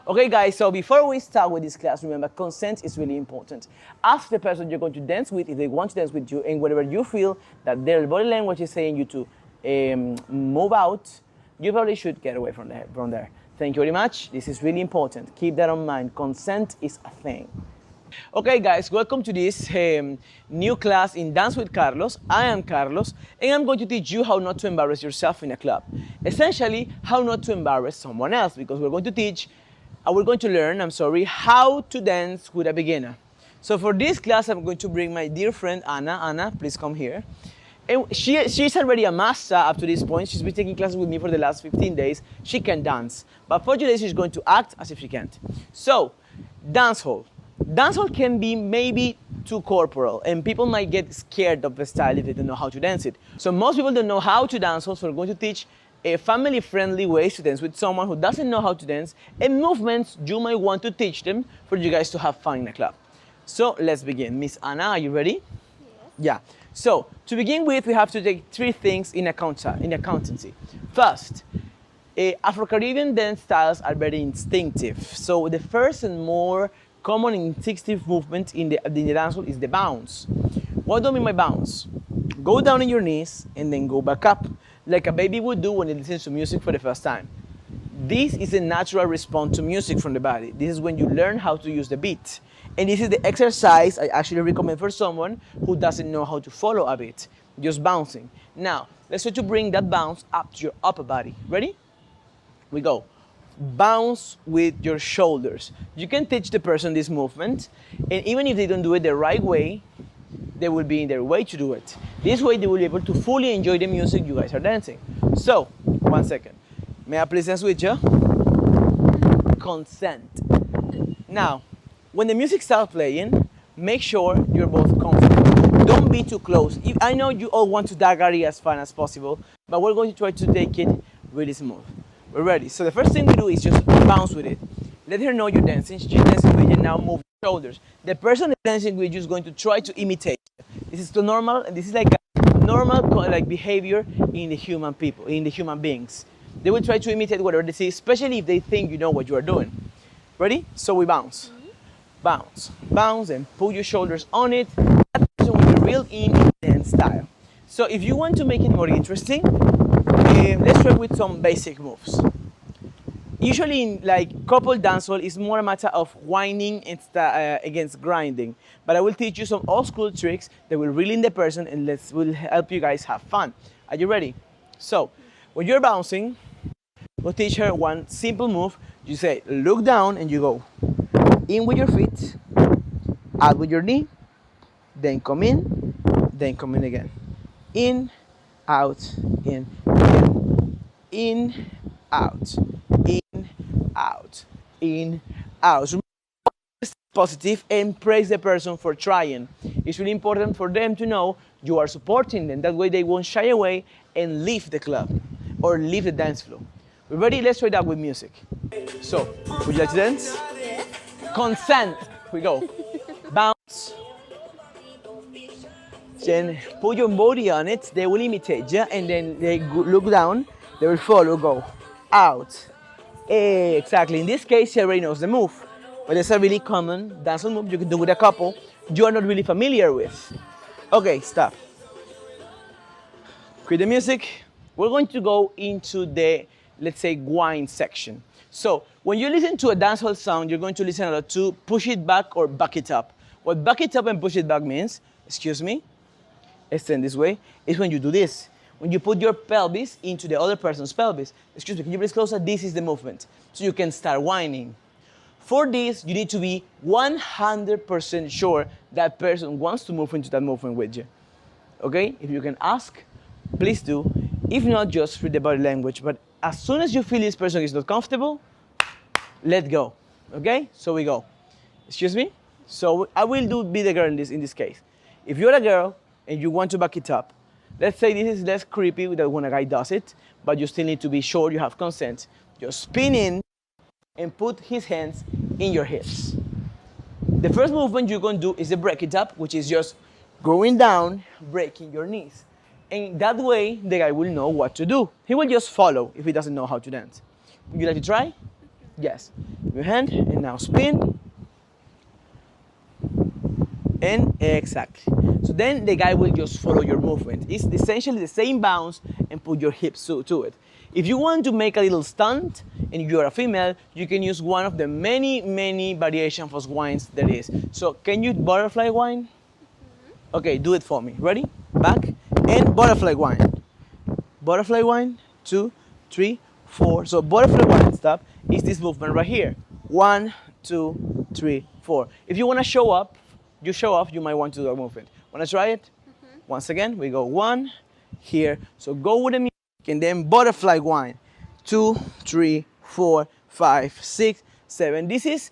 Okay guys, so before we start with this class, remember consent is really important. Ask the person you're going to dance with if they want to dance with you, and whenever you feel that their body language is saying you to move out, you probably should get away from there. Thank you very much. This is really important. Keep that in mind. Consent is a thing. Okay guys, welcome to this new class in Dance with Carlos. I am Carlos, and I'm going to teach you how not to embarrass yourself in a club. Essentially, how not to embarrass someone else, because we're going to learn, how to dance with a beginner. So for this class, I'm going to bring my dear friend Anna. Anna, please come here. And she's already a master up to this point. She's been taking classes with me for the last 15 days. She can dance. But for today, she's going to act as if she can't. So, dancehall. Dancehall can be maybe too corporal, and people might get scared of the style if they don't know how to dance it. So most people don't know how to dance, so we're going to teach family-friendly ways to dance with someone who doesn't know how to dance, and movements you might want to teach them for you guys to have fun in a club. So let's begin. Miss Anna, are you ready? Yes. Yeah. So to begin with, we have to take three things in accountancy. First, Afro-Caribbean dance styles are very instinctive. So the first and more common instinctive movement in the dancehall is the bounce. What do I mean by bounce? Go down on your knees and then go back up, like a baby would do when it listens to music for the first time. This is a natural response to music from the body. This is when you learn how to use the beat. And this is the exercise I actually recommend for someone who doesn't know how to follow a beat, just bouncing. Now, let's try to bring that bounce up to your upper body. Ready? We go. Bounce with your shoulders. You can teach the person this movement, and even if they don't do it the right way, they will be in their way to do it. This way they will be able to fully enjoy the music you guys are dancing. So, 1 second. May I please dance with you? Consent. Now, when the music starts playing, make sure you're both comfortable. Don't be too close. I know you all want to daggery as fun as possible, but we're going to try to take it really smooth. We're ready. So the first thing we do is just bounce with it. Let her know you're dancing. She's dancing with you. Now move your shoulders. The person that's dancing with you is going to try to imitate. This is the normal, and this is like a normal behavior in the human beings. They will try to imitate whatever they see, especially if they think you know what you are doing. Ready? So we bounce. Bounce. Bounce and put your shoulders on it. That's when you're real in dance style. So if you want to make it more interesting, let's try with some basic moves. Usually in couple dancehall, it's more a matter of whining against grinding. But I will teach you some old school tricks that will reel in the person and will help you guys have fun. Are you ready? So when you're bouncing, we'll teach her one simple move. You say, look down and you go in with your feet, out with your knee, then come in again. In, out, in, in, out, in, out, in, out. Remember, positive and praise the person for trying. It's really important for them to know you are supporting them. That way they won't shy away and leave the club or leave the dance floor. We ready? Let's try that with music. So, would you like to dance? Yes. Consent. We go. Bounce. Then put your body on it. They will imitate you, and then they look down. They will follow. Go out. Exactly. In this case, she already knows the move, but it's a really common dancehall move you can do with a couple you are not really familiar with. Okay, stop. Quit the music. We're going to go into the, let's say, whine section. So when you listen to a dancehall song, you're going to listen a lot to push it back or back it up. What back it up and push it back means, excuse me, extend this way, is when you do this. When you put your pelvis into the other person's pelvis. Excuse me, can you please closer? This is the movement. So you can start whining. For this, you need to be 100% sure that person wants to move into that movement with you. Okay? If you can ask, please do. If not, just read the body language. But as soon as you feel this person is not comfortable, let go. Okay? So we go. Excuse me? So I will be the girl in this case. If you're a girl and you want to back it up, let's say this is less creepy than when a guy does it, but you still need to be sure you have consent. Just spin in and put his hands in your hips. The first movement you're going to do is the break it up, which is just going down, breaking your knees. And that way, the guy will know what to do. He will just follow if he doesn't know how to dance. Would you like to try? Yes. Your hand, and now spin. And exactly. So then the guy will just follow your movement. It's essentially the same bounce and put your hips to it. If you want to make a little stunt and you're a female, you can use one of the many variations of wines there is. So can you butterfly wine? Okay, do it for me. Ready? Back and butterfly wine. Butterfly wine, 2, 3, 4. So butterfly wine stop is this movement right here. 1, 2, 3, 4. If you want to show up, you might want to do a movement. Want to try it? Once again, we go 1 here. So go with the music and then butterfly wine. 2, 3, 4, 5, 6, 7. This is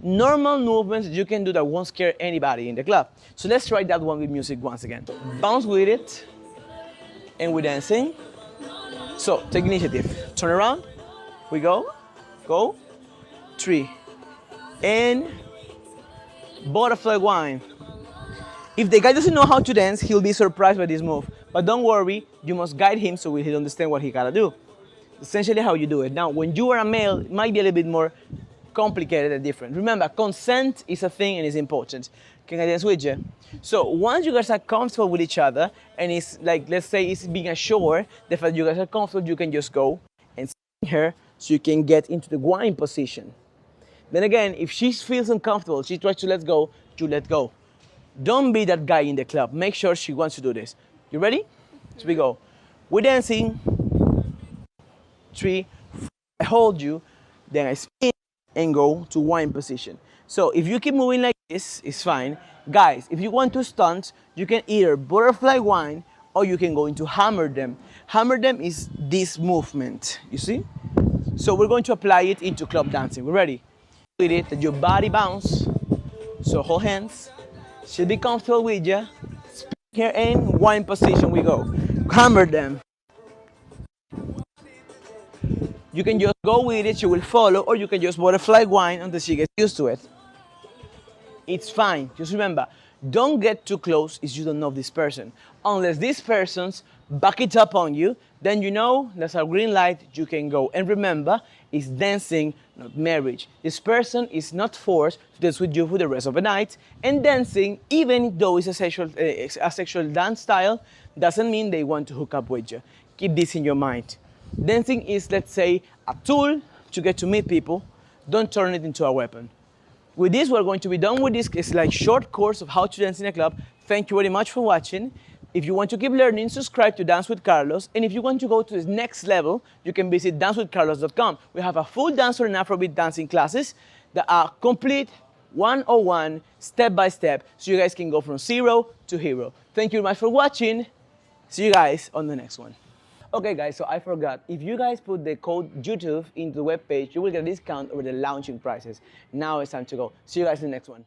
normal movements that you can do that won't scare anybody in the club. So let's try that one with music once again. Bounce with it and we're dancing. So take initiative. Turn around. We go. Go. 3. And butterfly wine. If the guy doesn't know how to dance, he'll be surprised by this move. But don't worry, you must guide him so he'll understand what he gotta do. Essentially how you do it. Now, when you are a male, it might be a little bit more complicated and different. Remember, consent is a thing and is important. Can I dance with you? So once you guys are comfortable with each other, and it's like, let's say it's being assured, the fact you guys are comfortable, you can just go and swing her so you can get into the wine position. Then again, if she feels uncomfortable, she tries to let go, you let go. Don't be that guy in the club. Make sure she wants to do this. You ready? So we go. We're dancing. 3, 4. I hold you, then I spin and go to wine position. So if you keep moving like this, it's fine. Guys, if you want to stunt, you can either butterfly wine or you can go into hammer them. Hammer them is this movement, you see? So we're going to apply it into club dancing. We're ready? With it, that your body bounce. So hold hands. She'll be comfortable with you. Spin here in wine position we go. Hammer them. You can just go with it, she will follow, or you can just butterfly wine until she gets used to it. It's fine. Just remember, don't get too close if you don't know this person. Unless this person's back it up on you, then you know there's a green light, you can go. And remember, it's dancing, not marriage. This person is not forced to dance with you for the rest of the night. And dancing, even though it's a sexual dance style, doesn't mean they want to hook up with you. Keep this in your mind. Dancing is, let's say, a tool to get to meet people. Don't turn it into a weapon. With this, we're going to be done with this. It's like short course of how to dance in a club. Thank you very much for watching. If you want to keep learning, subscribe to Dance with Carlos. And if you want to go to the next level, you can visit dancewithcarlos.com. We have a full dancer and Afrobeat dancing classes that are complete, 101, step by step, so you guys can go from 0 to hero. Thank you very much for watching. See you guys on the next one. Okay guys, so I forgot. If you guys put the code YouTube into the webpage, you will get a discount over the launching prices. Now it's time to go. See you guys in the next one.